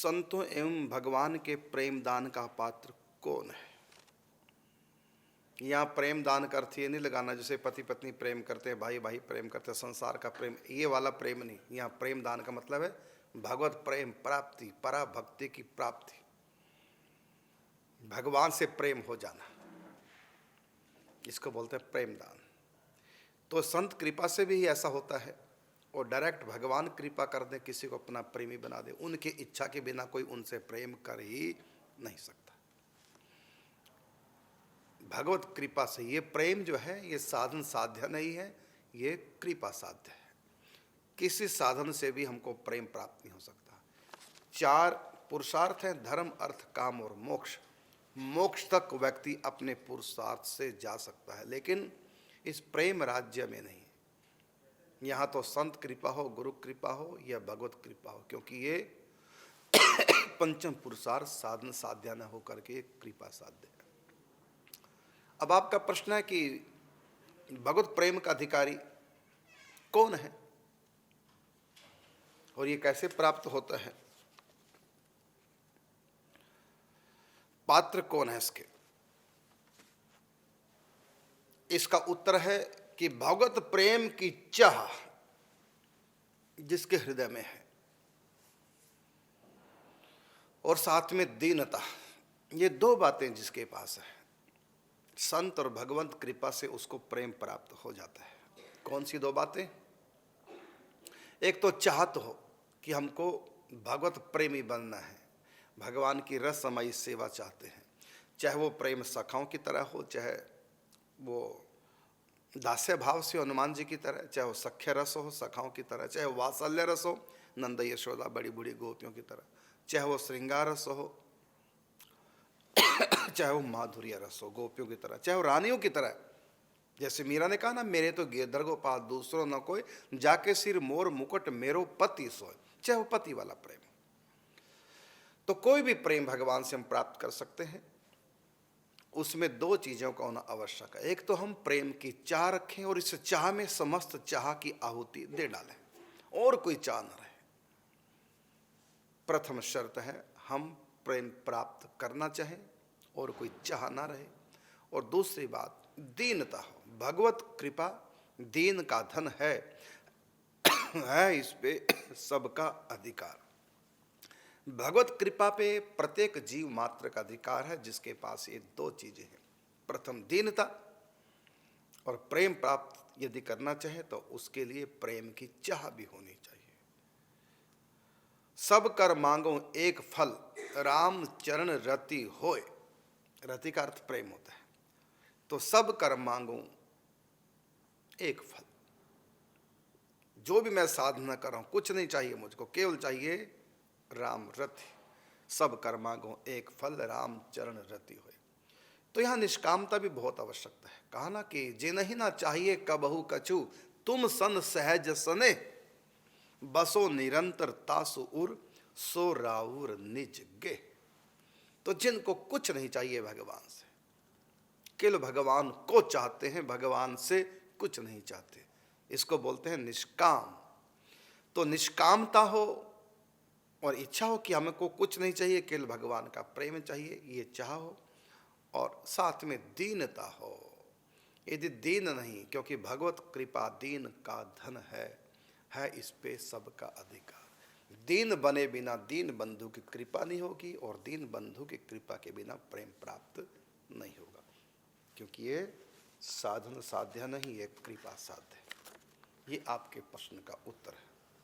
संतों एवं भगवान के प्रेम दान का पात्र कौन है? यहाँ प्रेम दान का अर्थ ये नहीं लगाना जैसे पति पत्नी प्रेम करते हैं, भाई भाई प्रेम करते हैं, संसार का प्रेम, ये वाला प्रेम नहीं। यहाँ प्रेम दान का मतलब है भगवत प्रेम प्राप्ति, परा भक्ति की प्राप्ति, भगवान से प्रेम हो जाना, इसको बोलते हैं प्रेम दान। तो संत कृपा से भी ऐसा होता है, और डायरेक्ट भगवान कृपा कर दे, किसी को अपना प्रेमी बना दे, उनकी इच्छा के बिना कोई उनसे प्रेम कर ही नहीं सकता। भगवत कृपा से ये प्रेम जो है ये साधन साध्य नहीं है, ये कृपा साध्य है। किसी साधन से भी हमको प्रेम प्राप्त नहीं हो सकता। 4 पुरुषार्थ हैं, धर्म अर्थ काम और मोक्ष। मोक्ष तक व्यक्ति अपने पुरुषार्थ से जा सकता है, लेकिन इस प्रेम राज्य में नहीं। यहाँ तो संत कृपा हो, गुरु कृपा हो या भगवत कृपा हो, क्योंकि ये पंचम पुरुषार्थ साधन साध्य न होकर के कृपा साध्य है। अब आपका प्रश्न है कि भगवत प्रेम का अधिकारी कौन है और ये कैसे प्राप्त होता है, पात्र कौन है इसके? इसका उत्तर है कि भगवत प्रेम की चाह जिसके हृदय में है और साथ में दीनता, ये 2 बातें जिसके पास है, संत और भगवंत कृपा से उसको प्रेम प्राप्त हो जाता है। कौन सी 2 बातें? एक तो चाहत हो कि हमको भगवत प्रेमी बनना है, भगवान की रसमयी सेवा चाहते हैं, चाहे वो प्रेम सखाओं की तरह हो, चाहे वो दास्य भाव से हनुमान जी की तरह, चाहे वो सख्य रस हो सखाओं की तरह, चाहे वो वात्सल्य रस हो नंद यशोदा बड़ी बूढ़ी गोपियों की तरह, चाहे वो श्रृंगार रस हो, चाहे वो माधुर्य रस हो गोपियों की तरह, चाहे वो रानियों की तरह। जैसे मीरा ने कहा ना, मेरे तो गिरधर गोपाल दूसरों न कोई, जाके सिर मोर मुकुट मेरो पति सोए, चाहे वो पति वाला प्रेम। तो कोई भी प्रेम भगवान से हम प्राप्त कर सकते हैं, उसमें 2 चीजों का होना आवश्यक है। एक तो हम प्रेम की चाह रखें और इस चाह में समस्त चाह की आहुति दे डालें और कोई चाह न रहे। प्रथम शर्त है हम प्रेम प्राप्त करना चाहें और कोई चाह ना रहे। और दूसरी बात दीनता हो, भगवत कृपा दीन का धन है इस पे सबका अधिकार। भगवत कृपा पे प्रत्येक जीव मात्र का अधिकार है, जिसके पास ये 2 चीजें हैं। प्रथम दीनता, और प्रेम प्राप्त यदि करना चाहे तो उसके लिए प्रेम की चाह भी होनी चाहिए। सब कर मांगो एक फल, राम चरण रति होय। रति का अर्थ प्रेम होता है। तो सब कर मांगो एक फल, जो भी मैं साधना कर रहा हूं, कुछ नहीं चाहिए मुझको, केवल चाहिए राम रति। सब कर मांगो एक फल, राम चरण रति होय। तो यहां निष्कामता भी बहुत आवश्यकता है। कहा ना कि जे नहीं ना चाहिए कबहु कछु, तुम सन सहज सने, बसो निरंतर तासु उर, सो राउर निज गे। तो जिनको कुछ नहीं चाहिए भगवान से, केवल भगवान को चाहते हैं, भगवान से कुछ नहीं चाहते, इसको बोलते हैं निष्काम। तो निष्कामता हो और इच्छा हो कि हमको कुछ नहीं चाहिए, केवल भगवान का प्रेम चाहिए, ये चाह हो, और साथ में दीनता हो। यदि दीन नहीं, क्योंकि भगवत कृपा दीन का धन है इस पे सबका अधिकार। दीन बने बिना दीन बंधु की कृपा नहीं होगी, और दीन बंधु की कृपा के बिना प्रेम प्राप्त नहीं होगा, क्योंकि ये साधन साध्य नहीं, ये कृपा साध्य है। ये आपके प्रश्न का उत्तर है।